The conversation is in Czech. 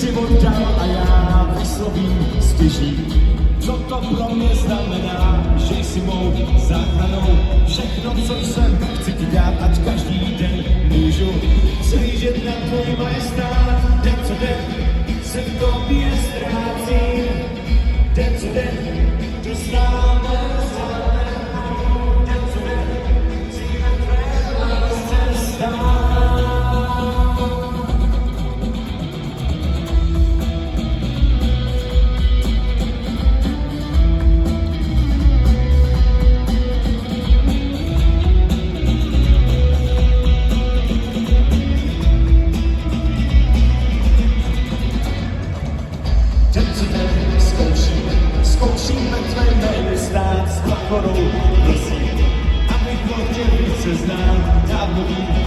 život dal a já vyslovím stěží. Co to pro mě znamená, že jsi mou záchranou. Všechno, co jsem, chci ti dát, ať každý den můžu zhlížet na tvůj majestát. Den co den se v tobě ztrácím, den co den dostáváme den co den cítíme tvé lásce stát. Zkoušíme tvé jmény stát s pokorou, prosím, abych mohl tě více znát, dávno vím,